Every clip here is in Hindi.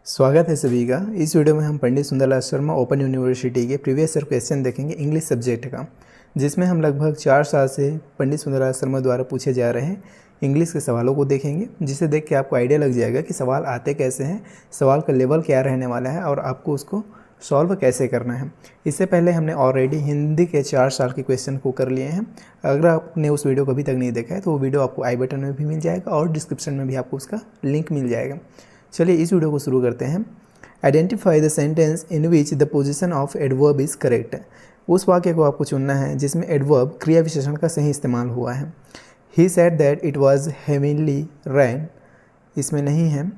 स्वागत है सभी का। इस वीडियो में हम पंडित सुंदरलाल शर्मा ओपन यूनिवर्सिटी के प्रीवियस ईयर क्वेश्चन देखेंगे इंग्लिश सब्जेक्ट का, जिसमें हम लगभग 4 साल से पंडित सुंदरलाल शर्मा द्वारा पूछे जा रहे हैं इंग्लिश के सवालों को देखेंगे, जिसे देख के आपको आइडिया लग जाएगा कि सवाल आते कैसे हैं, सवाल का लेवल क्या रहने वाला है और आपको उसको सॉल्व कैसे करना है। इससे पहले हमने ऑलरेडी हिंदी के 4 साल के क्वेश्चन को कर लिए हैं। अगर आपने उस वीडियो को अभी तक नहीं देखा है तो वो वीडियो आपको आई बटन में भी मिल जाएगा और डिस्क्रिप्शन में भी आपको उसका लिंक मिल जाएगा। चलिए इस वीडियो को शुरू करते हैं। Identify the sentence in which the position of adverb is correct. उस वाक्य को आपको चुनना है जिसमें एडवर्ब क्रिया विशेषण का सही इस्तेमाल हुआ है। He said that it was heavenly rain, इसमें नहीं है,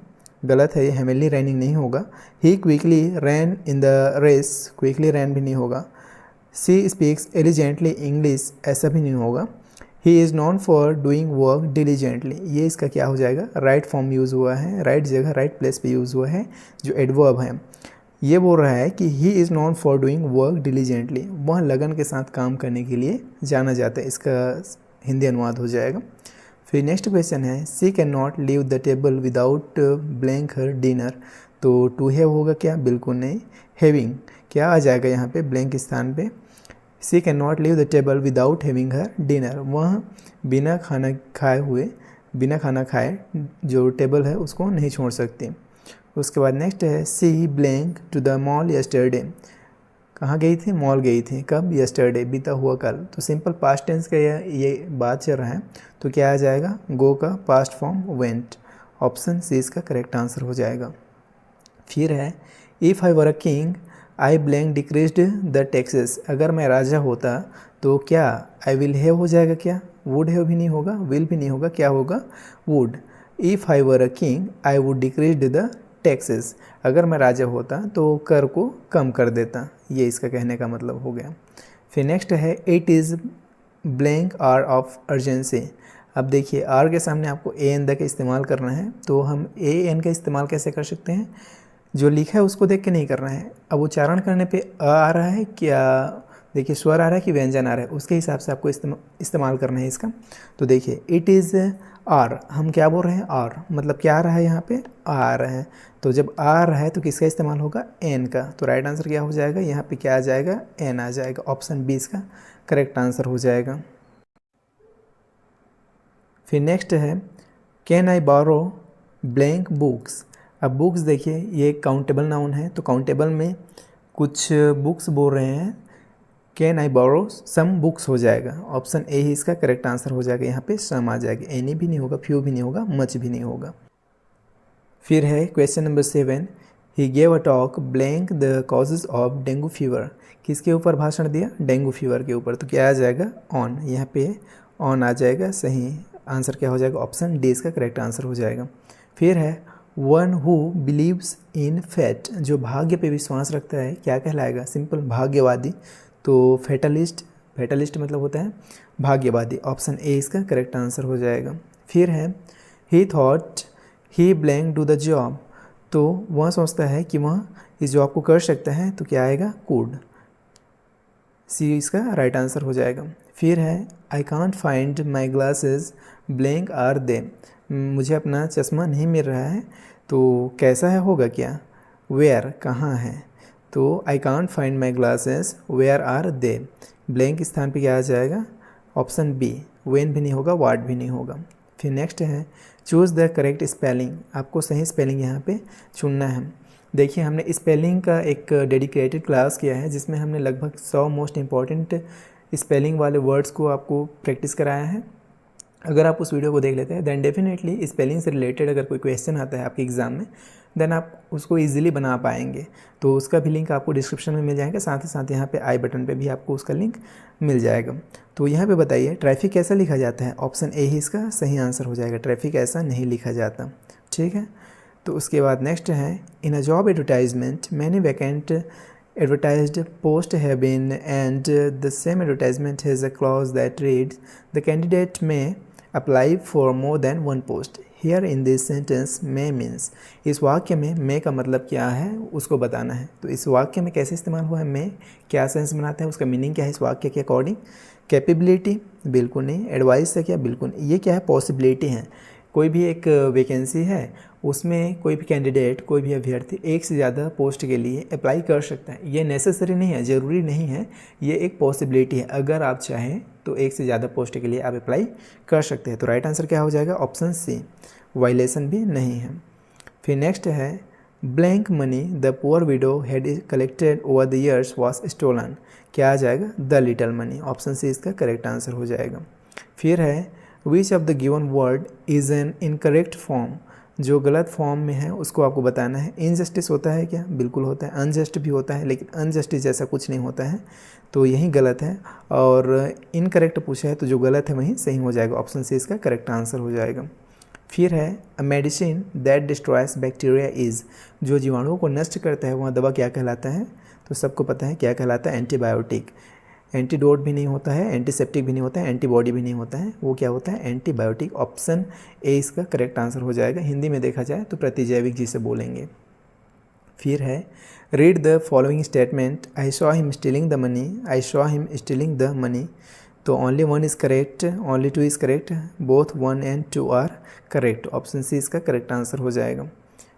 गलत है, ये हेविनली रैनिंग नहीं होगा। He quickly ran in the race, quickly ran भी नहीं होगा। सी स्पीक्स एलिजेंटली इंग्लिश, ऐसा भी नहीं होगा। He is non for doing work diligently, ये इसका क्या हो जाएगा, राइट फॉर्म यूज़ हुआ है, राइट जगह राइट प्लेस पे यूज़ हुआ है। जो एडवर्ब है ये बोल रहा है कि he is non for doing work diligently, वह लगन के साथ काम करने के लिए जाना जाता है, इसका हिंदी अनुवाद हो जाएगा। फिर नेक्स्ट क्वेश्चन है she can not leave the table without blank her dinner. तो टू हैव होगा क्या, बिल्कुल नहीं। हैविंग क्या आ जाएगा यहाँ पे ब्लैंक स्थान पे। She can not leave the table without having her dinner, वह बिना खाना खाए जो टेबल है उसको नहीं छोड़ सकती। उसके बाद नेक्स्ट है she blank to the mall yesterday, कहाँ गई थी, मॉल गई थी, कब, यस्टरडे, बीता हुआ कल। तो सिंपल पास्ट टेंस का ये बात चल रहा है, तो क्या आ जाएगा, गो का past form went. Option C इसका करेक्ट आंसर हो जाएगा। फिर है if I were a king I blank decreased the taxes, अगर मैं राजा होता तो क्या आई विल हैव हो जाएगा, क्या वुड हैव भी नहीं होगा, विल भी नहीं होगा, क्या होगा, would. If I were a king I would decreased the taxes, अगर मैं राजा होता तो कर को कम कर देता, ये इसका कहने का मतलब हो गया। फिर नेक्स्ट है it is blank hour of urgency. अब देखिए आर के सामने आपको ए एन द का इस्तेमाल करना है, तो हम ए एन का इस्तेमाल कैसे कर सकते हैं, जो लिखा है उसको देख के नहीं करना है। अब उच्चारण करने पे आ रहा है क्या, देखिए स्वर आ रहा है कि व्यंजन आ रहा है, उसके हिसाब से आपको इस्तेमाल करना है इसका। तो देखिए इट इज़ आर, हम क्या बोल रहे हैं, आर मतलब क्या आ रहा है यहाँ पे, आ रहा है। तो जब आ रहा है तो किसका इस्तेमाल होगा, एन का। तो राइट आंसर क्या हो जाएगा, यहाँ पे क्या आ जाएगा, एन आ जाएगा। ऑप्शन बी इसका करेक्ट आंसर हो जाएगा। फिर नेक्स्ट है can I borrow blank books. अब बुक्स देखिए ये काउंटेबल नाउन है, तो काउंटेबल में कुछ बुक्स बोल रहे हैं, can I borrow some books हो जाएगा। ऑप्शन ए ही इसका करेक्ट आंसर हो जाएगा, यहाँ पे सम आ जाएगा, एनी भी नहीं होगा, फ्यू भी नहीं होगा, मच भी नहीं होगा। फिर है question number 7 he gave a talk blank the causes of dengue fever, किसके ऊपर भाषण दिया, डेंगू फीवर के ऊपर। तो क्या आ जाएगा, ऑन, यहाँ पे ऑन आ जाएगा, सही आंसर क्या हो जाएगा, ऑप्शन डी इसका करेक्ट आंसर हो जाएगा। फिर है one who believes in fat, जो भाग्य पे विश्वास रखता है क्या कहलाएगा, सिंपल भाग्यवादी। तो फैटलिस्ट, फैटलिस्ट मतलब होता है भाग्यवादी। ऑप्शन ए इसका करेक्ट आंसर हो जाएगा। फिर है ही thought he blank do the job, तो वह सोचता है कि वह इस जॉब को कर सकता है, तो क्या आएगा, कुड। सी इसका राइट आंसर हो जाएगा। फिर है I can't find my glasses blank are they, मुझे अपना चश्मा नहीं मिल रहा है, तो कैसा है होगा क्या, वेयर कहाँ है। तो I can't find my glasses where are they, blank स्थान पे क्या आ जाएगा, ऑप्शन बी, वेन भी नहीं होगा, वाट भी नहीं होगा। फिर नेक्स्ट है चूज़ द करेक्ट स्पेलिंग, आपको सही स्पेलिंग यहाँ पे चुनना है। देखिए हमने स्पेलिंग का एक डेडिकेटेड क्लास किया है, जिसमें हमने लगभग 100 मोस्ट इम्पॉर्टेंट स्पेलिंग वाले वर्ड्स को आपको प्रैक्टिस कराया है। अगर आप उस वीडियो को देख लेते हैं देन डेफिनेटली स्पेलिंग से रिलेटेड अगर कोई क्वेश्चन आता है आपके एग्ज़ाम में, देन आप उसको इजीली बना पाएंगे। तो उसका भी लिंक आपको डिस्क्रिप्शन में मिल जाएगा, साथ ही साथ यहाँ पे आई बटन पे भी आपको उसका लिंक मिल जाएगा। तो यहाँ पे बताइए ट्रैफिक कैसा लिखा जाता है, ऑप्शन ए ही इसका सही आंसर हो जाएगा, ट्रैफिक ऐसा नहीं लिखा जाता, ठीक है। तो उसके बाद नेक्स्ट है in a job advertisement many vacant advertised post have been and the same advertisement has a clause that reads the candidate may apply for more than one post. Here in this sentence may means, इस वाक्य में may का मतलब क्या है उसको बताना है। तो इस वाक्य में कैसे इस्तेमाल हुआ है may, क्या सेंस बनाता है, उसका मीनिंग क्या है इस वाक्य के अकॉर्डिंग। कैपेबिलिटी बिल्कुल नहीं, एडवाइस है क्या, बिल्कुल नहीं। ये क्या है, पॉसिबिलिटी है, कोई भी एक वैकेंसी है उसमें कोई भी कैंडिडेट, कोई भी अभ्यर्थी एक से ज़्यादा पोस्ट के लिए अप्लाई कर सकता है। ये नेसेसरी नहीं है, ज़रूरी नहीं है, ये एक पॉसिबिलिटी है। अगर आप चाहें तो एक से ज़्यादा पोस्ट के लिए आप अप्लाई कर सकते हैं। तो राइट आंसर क्या हो जाएगा? ऑप्शन सी, वायलेशन भी नहीं है। फिर नेक्स्ट है blank money the poor widow had collected over the years was stolen. क्या आ जाएगा? The little money. Option C इसका करेक्ट आंसर हो जाएगा। फिर है which of the given word is an incorrect form. जो गलत फॉर्म में है उसको आपको बताना है। इनजस्टिस होता है क्या? बिल्कुल होता है। अनजस्ट भी होता है, लेकिन अनजस्टिस जैसा कुछ नहीं होता है, तो यही गलत है। और इनकरेक्ट पूछा है तो जो गलत है वही सही हो जाएगा। ऑप्शन सी इसका करेक्ट आंसर हो जाएगा। फिर है a medicine that destroys bacteria is. जो जीवाणुओं को नष्ट करता है वह दवा क्या कहलाता है? तो सबको पता है क्या कहलाता है? एंटीबायोटिक। एंटीडोट भी नहीं होता है, एंटीसेप्टिक भी नहीं होता है, एंटीबॉडी भी नहीं होता है, वो क्या होता है? एंटीबायोटिक। ऑप्शन ए इसका करेक्ट आंसर हो जाएगा। हिंदी में देखा जाए तो प्रतिजैविक जिसे बोलेंगे। फिर है read the following statement, I saw him stealing the money, I saw him stealing the money. तो only one is correct, only two is correct, both 1 and 2 are correct. Option C इसका करेक्ट आंसर हो जाएगा।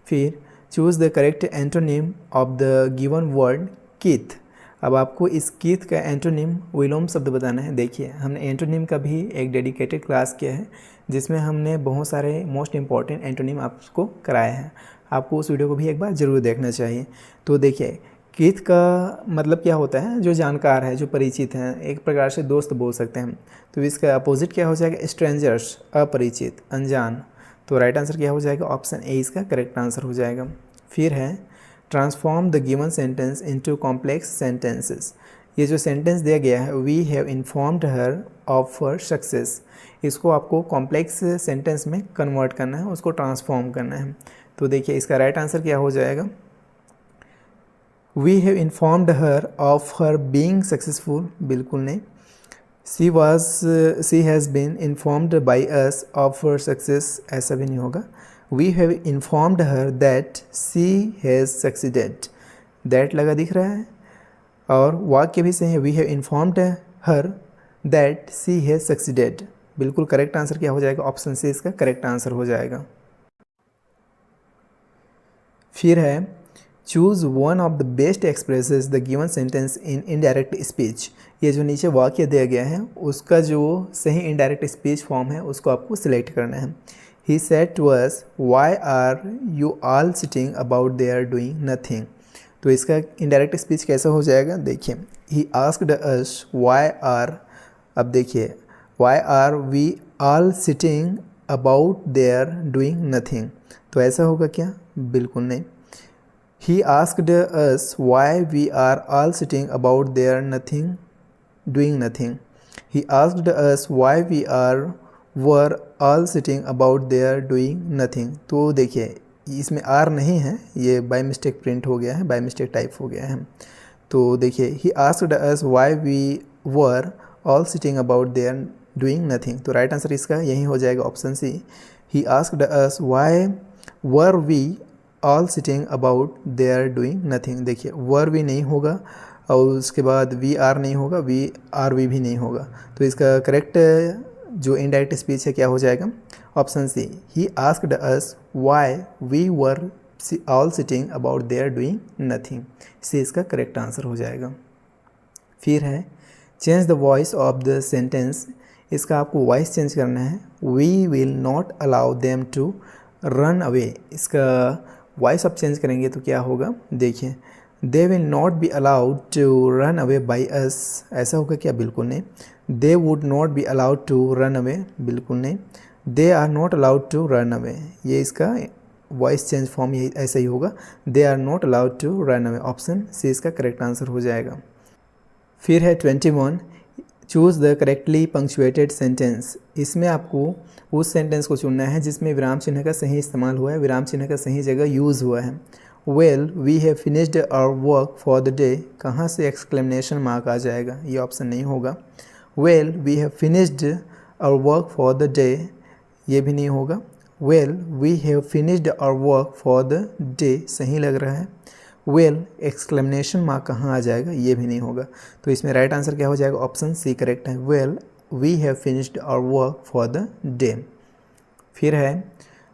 फिर choose the correct antonym of the given word Keith. अब आपको इस कीथ का एंटोनिम विलोम शब्द बताना है। देखिए हमने एंटोनिम का भी एक डेडिकेटेड क्लास किया है जिसमें हमने बहुत सारे मोस्ट इंपॉर्टेंट एंटोनिम आपको कराए हैं। आपको उस वीडियो को भी एक बार ज़रूर देखना चाहिए। तो देखिए कीथ का मतलब क्या होता है? जो जानकार है, जो परिचित हैं, एक प्रकार से दोस्त बोल सकते हैं। तो इसका अपोजिट क्या हो जाएगा? स्ट्रेंजर्स, अपरिचित, अनजान। तो राइट आंसर क्या हो जाएगा? ऑप्शन ए इसका करेक्ट आंसर हो जाएगा। फिर है transform the given sentence into complex sentences. ये जो सेंटेंस दिया गया है we have informed her of her success, इसको आपको कॉम्प्लेक्स सेंटेंस में कन्वर्ट करना है, उसको ट्रांसफॉर्म करना है। तो देखिए इसका राइट आंसर क्या हो जाएगा? We have informed her of her being successful, बिल्कुल नहीं। She has been informed by us of her success, ऐसा भी नहीं होगा। We have informed her that she has succeeded, that लगा दिख रहा है। और वाक्य भी सही है, we have informed her that she has succeeded. बिल्कुल करेक्ट आंसर क्या हो जाएगा? ऑप्शन सी इसका करेक्ट आंसर हो जाएगा। फिर है choose one of the best expresses the given sentence in indirect speech. ये जो नीचे वाक्य दिया गया है उसका जो सही इनडायरेक्ट स्पीच फॉर्म है उसको आपको सिलेक्ट करना है। He said to us why are you all sitting about they are doing nothing. तो इसका इनडायरेक्ट स्पीच कैसा हो जाएगा? देखिए he asked us why are, अब देखिए why are we all sitting about they are doing nothing, तो ऐसा होगा क्या? बिल्कुल नहीं। He asked us why we are all sitting about there nothing, doing nothing. He asked us why we were all sitting about there doing nothing. तो देखिए इसमें आर नहीं है, ये बाय मिस्टेक प्रिंट हो गया है, बाय मिस्टेक टाइप हो गया है। तो देखिए he asked us why we were all sitting about there doing nothing। तो राइट आंसर इसका यही हो जाएगा, option C. He asked us why were we all sitting about they are doing nothing. देखिए वर भी नहीं होगा और उसके बाद वी आर नहीं होगा, वी आर वी भी नहीं होगा। तो इसका करेक्ट जो इनडायरेक्ट स्पीच है क्या हो जाएगा? Option C. He asked us why we were all sitting about they are doing nothing, C इसका करेक्ट आंसर हो जाएगा। फिर है change the voice of the sentence. इसका आपको वॉइस चेंज करना है। We will not allow them to run away, इसका वॉइस आप चेंज करेंगे तो क्या होगा? देखिए they will not be allowed to run away by us, ऐसा होगा क्या? बिल्कुल नहीं। They would not be allowed to run away, बिल्कुल नहीं। They are not allowed to run away, ये इसका वॉइस चेंज फॉर्म यही ऐसा ही होगा, they are not allowed to run away. Option C इसका करेक्ट आंसर हो जाएगा। फिर है 21 choose the correctly punctuated sentence. इसमें आपको उस सेंटेंस को चुनना है जिसमें विराम चिन्ह का सही इस्तेमाल हुआ है, विराम चिन्ह का सही जगह यूज़ हुआ है। Well we have finished our work for the day, कहाँ से एक्सक्लेमेशन मार्क आ जाएगा? ये ऑप्शन नहीं होगा। Well we have finished our work for the day, ये भी नहीं होगा। Well we have finished our work for the day सही लग रहा है। वेल एक्सक्लेमेशन मार्क कहाँ आ जाएगा? ये भी नहीं होगा। तो इसमें राइट आंसर क्या हो जाएगा? ऑप्शन सी करेक्ट है। Well we have finished our work for the day. फिर है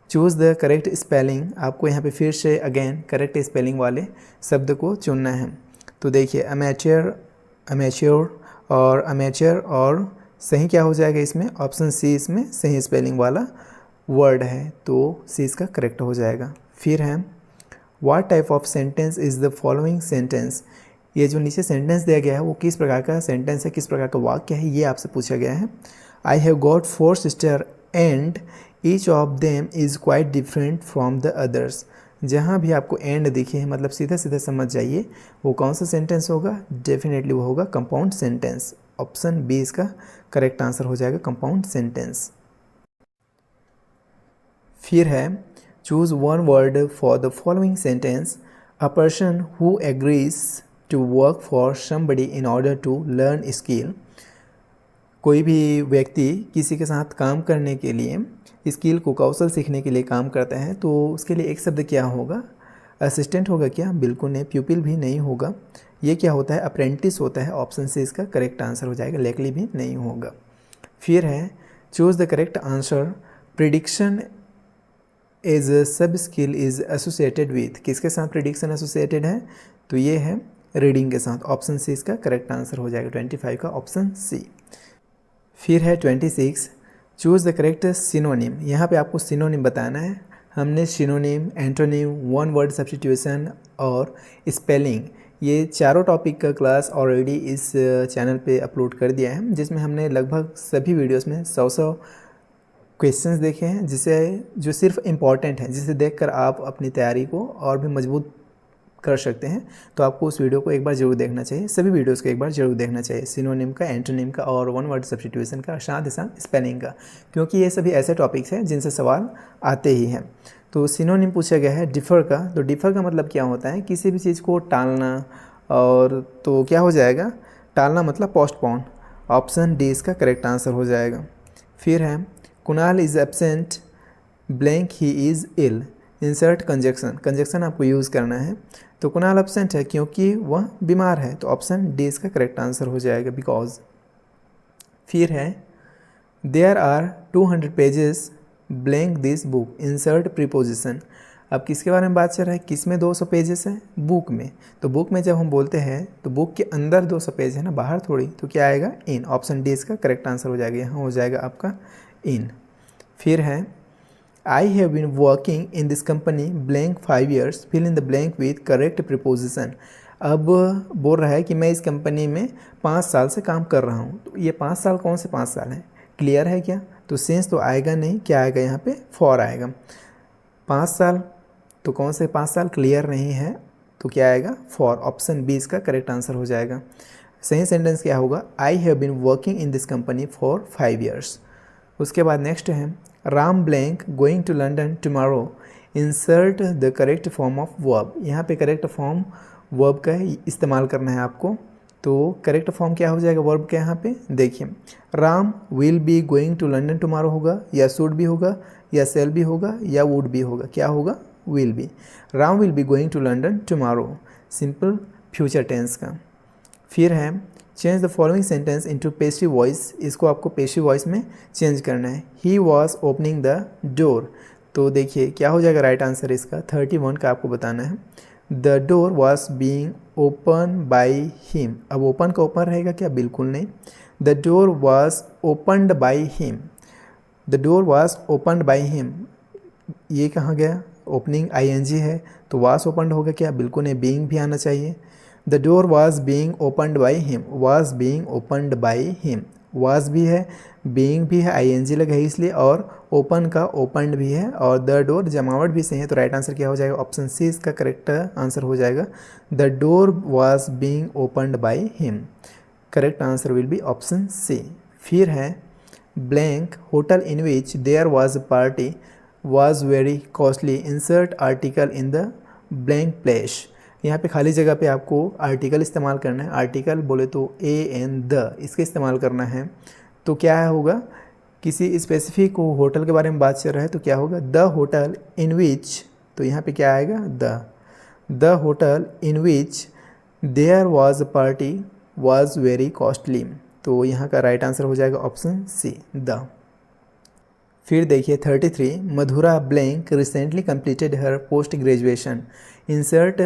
चूज़ द करेक्ट स्पेलिंग, आपको यहाँ पे फिर से अगेन करेक्ट स्पेलिंग वाले शब्द को चुनना है। तो देखिए अमेच्योर और सही क्या हो जाएगा इसमें, ऑप्शन सी इसमें सही स्पेलिंग वाला वर्ड है, तो सी इसका करेक्ट हो जाएगा। फिर है what type of sentence is the following sentence, ये जो नीचे सेंटेंस दिया गया है वो किस प्रकार का सेंटेंस है, किस प्रकार का वाक्य है, ये आपसे पूछा गया है। I have got 4 sister and each of them is quite different from the others. जहाँ भी आपको एंड दिखे मतलब सीधा सीधा समझ जाइए वो कौन सा सेंटेंस होगा, डेफिनेटली वो होगा कंपाउंड सेंटेंस। ऑप्शन बी इसका करेक्ट आंसर हो जाएगा, कंपाउंड सेंटेंस। फिर है choose one word for the following sentence, a person who agrees to work for somebody in order to learn skill. कोई भी व्यक्ति किसी के साथ काम करने के लिए, स्किल को कौशल सीखने के लिए काम करता है, तो उसके लिए एक शब्द क्या होगा, असिस्टेंट होगा क्या, बिल्कुल नहीं, प्यूपिल भी नहीं होगा। ये क्या होता है, अप्रेंटिस होता है। ऑप्शन से इसका करेक्ट आंसर हो जाएगा, लेकली भी नहीं होगा। फिर है choose the correct answer, prediction as sub skill is associated with, किसके साथ प्रिडिक्शन एसोसिएटेड है, तो ये है रीडिंग के साथ। ऑप्शन सी इसका करेक्ट आंसर हो जाएगा, 25 का ऑप्शन सी। फिर है 26, चूज़ द करेक्ट सिनोनिम। यहाँ पे आपको सिनोनिम बताना है। हमने synonym, antonym, one word substitution और स्पेलिंग, ये चारों टॉपिक का क्लास ऑलरेडी इस चैनल पे अपलोड कर दिया है, जिसमें हमने लगभग सभी वीडियोस में 100 क्वेश्चंस देखे हैं, जो सिर्फ इम्पॉर्टेंट हैं, जिसे देखकर आप अपनी तैयारी को और भी मजबूत कर सकते हैं। तो आपको उस वीडियो को एक बार जरूर देखना चाहिए, सभी वीडियोस को एक बार जरूर देखना चाहिए, सिनोनिम का, एंटोनिम का और वन वर्ड सब्स्टिट्यूशन का, साथ ही साथ स्पेलिंग का, क्योंकि ये सभी ऐसे टॉपिक्स हैं जिनसे सवाल आते ही हैं। तो सिनोनिम पूछा गया है डिफ़र का, तो डिफ़र का मतलब क्या होता है, किसी भी चीज़ को टालना, और तो क्या हो जाएगा, टालना मतलब पोस्टपोन। ऑप्शन डी इसका करेक्ट आंसर हो जाएगा। फिर है Kunal is absent blank he is ill, insert conjunction, conjunction आपको यूज़ करना है। तो कुणाल एब्सेंट है क्योंकि वह बीमार है, तो ऑप्शन डी इसका करेक्ट आंसर हो जाएगा, बिकॉज। फिर है there are 200 pages blank this book, insert preposition. अब किसके बारे में बात चल रहा है, किस में 200 पेजेस है, बुक में। तो बुक में जब हम बोलते हैं तो बुक के अंदर 200 पेज है ना, बाहर थोड़ी, तो क्या आएगा, इन। ऑप्शन डी इसका करेक्ट आंसर हो जाएगा, यहाँ हो जाएगा आपका इन। फिर है I have been working in this company blank 5 years, fill in the blank with correct preposition. अब बोल रहा है कि मैं इस कंपनी में 5 साल से काम कर रहा हूँ, तो ये 5 साल कौन से 5 साल हैं, क्लियर है क्या, तो सेंस तो आएगा नहीं, क्या आएगा यहाँ पे, फॉर आएगा। 5 साल तो कौन से 5 साल क्लियर नहीं है, तो क्या आएगा, फॉर। ऑप्शन बी इसका करेक्ट आंसर हो जाएगा। सही सेंटेंस क्या होगा, I have been working in this company for 5 years। उसके बाद नेक्स्ट है Ram blank going to London tomorrow, insert the correct form of verb. यहाँ पे करेक्ट फॉर्म वर्ब का इस्तेमाल करना है आपको, तो करेक्ट फॉर्म क्या हो जाएगा वर्ब का, यहाँ पे देखिए, Ram will be going to London tomorrow होगा, या शुड भी होगा, या सेल भी होगा, या वुड भी होगा, क्या होगा, will be. Ram will be going to London tomorrow, simple future tense का। फिर है change the following sentence into passive voice, इसको आपको पेसिव वॉइस में चेंज करना है। He was opening the door, तो देखिए क्या हो जाएगा राइट आंसर इसका, 31 का आपको बताना है। The door was being open by him, अब ओपन का ओपन रहेगा क्या, बिल्कुल नहीं। The door was opened by him, the door was opened by him, ये कहाँ गया, ओपनिंग आईएनजी है, तो वॉज ओपनड होगा क्या, बिल्कुल नहीं, बीइंग भी आना चाहिए। The door was being opened by him, was being opened by him, was भी है, बीइंग भी है, आईएनजी लगा है इसलिए, और ओपन का ओपनड भी है, और द डोर जमावट भी सही है, तो राइट आंसर क्या हो जाएगा, ऑप्शन सी इसका करेक्ट आंसर हो जाएगा। The door was being opened by him, correct answer will be option C. फिर है blank hotel in which there was a party was very costly, insert article in the blank place. यहाँ पे खाली जगह पे आपको आर्टिकल इस्तेमाल करना है, आर्टिकल बोले तो ए एन द, इसका इस्तेमाल करना है। तो क्या होगा, किसी स्पेसिफिक होटल के बारे में बात चल रहा है, तो क्या होगा, द होटल इन विच, तो यहाँ पे क्या आएगा, the hotel in which there was a party was very costly, तो यहाँ का राइट आंसर हो जाएगा ऑप्शन सी, द। फिर देखिए 33, Madhura blank recently completed her post graduation, insert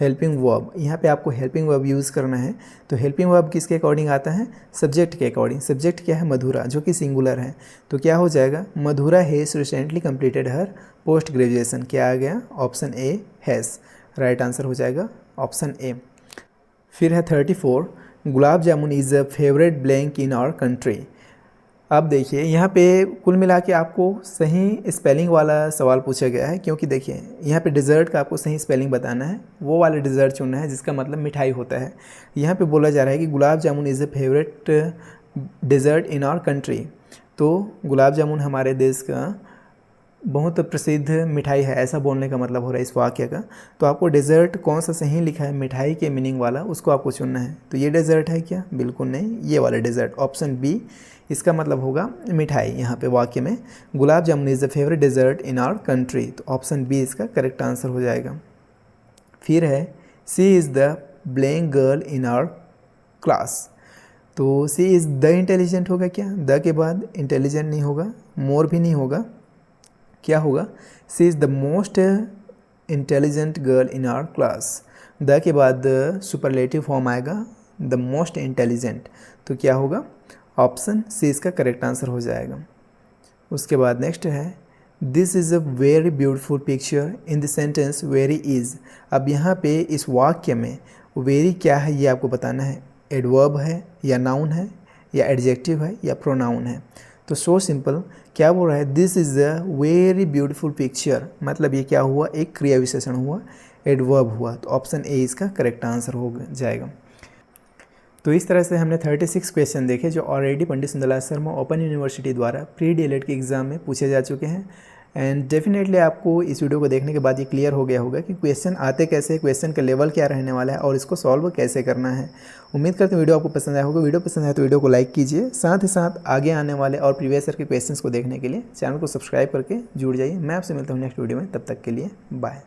helping verb. यहाँ पे आपको हेल्पिंग वर्ब यूज़ करना है। तो हेल्पिंग वर्ब किसके अकॉर्डिंग आता है? सब्जेक्ट के अकॉर्डिंग। सब्जेक्ट क्या है? मधुरा, जो कि सिंगुलर है। तो क्या हो जाएगा? Madhura has recently completed her post graduation. क्या आ गया? Option A has. Right answer हो जाएगा ऑप्शन ए। फिर है 34, gulab jamun is a favourite blank in our country. अब देखिए यहाँ पे कुल मिला के आपको सही स्पेलिंग वाला सवाल पूछा गया है, क्योंकि देखिए यहाँ पे डिज़र्ट का आपको सही स्पेलिंग बताना है, वो वाला डिज़र्ट चुनना है जिसका मतलब मिठाई होता है। यहाँ पे बोला जा रहा है कि gulab jamun is a favourite dessert in our country. तो गुलाब जामुन हमारे देश का बहुत प्रसिद्ध मिठाई है, ऐसा बोलने का मतलब हो रहा है इस वाक्य का। तो आपको डेजर्ट कौन सा सही लिखा है मिठाई के मीनिंग वाला, उसको आपको चुनना है। तो ये डेजर्ट है क्या? बिल्कुल नहीं, ये वाला डेजर्ट ऑप्शन बी इसका मतलब होगा मिठाई। यहाँ पे वाक्य में gulab jamun is the favourite dessert in our country, तो ऑप्शन बी इसका करेक्ट आंसर हो जाएगा। फिर है she is the blank girl in our class. तो सी इज़ द इंटेलिजेंट होगा क्या? द के बाद इंटेलिजेंट नहीं होगा, मोर भी नहीं होगा, क्या होगा? She is the most intelligent girl in our class. The के बाद सुपरलेटिव फॉर्म आएगा द मोस्ट इंटेलिजेंट, तो क्या होगा? ऑप्शन सी इसका करेक्ट आंसर हो जाएगा। उसके बाद नेक्स्ट है this is a very beautiful picture in the sentence very is. अब यहाँ पे इस वाक्य में वेरी क्या है ये आपको बताना है, एडवर्ब है या नाउन है या एडजेक्टिव है या प्रोनाउन है। तो सो सिंपल, क्या बोल रहा है? This is a very beautiful picture, मतलब ये क्या हुआ? एक क्रिया विशेषण हुआ, एडवर्ब हुआ। तो ऑप्शन ए इसका करेक्ट आंसर हो जाएगा। तो इस तरह से हमने 36 क्वेश्चन देखे जो already Pandit Sundarlal Sharma open university द्वारा प्री डीएलएड के एग्ज़ाम में पूछे जा चुके हैं। एंड डेफिनेटली आपको इस वीडियो को देखने के बाद ये क्लियर हो गया होगा कि क्वेश्चन आते कैसे, क्वेश्चन का लेवल क्या रहने वाला है और इसको सॉल्व कैसे करना है। उम्मीद करते हैं वीडियो आपको पसंद आया होगा। वीडियो पसंद आया तो वीडियो को लाइक कीजिए, साथ ही साथ आगे आने वाले और प्रीवियस ईयर के क्वेश्चन को देखने के लिए चैनल को सब्सक्राइब करके जुड़ जाइए। मैं आपसे मिलता हूँ नेक्स्ट वीडियो में, तब तक के लिए बाय।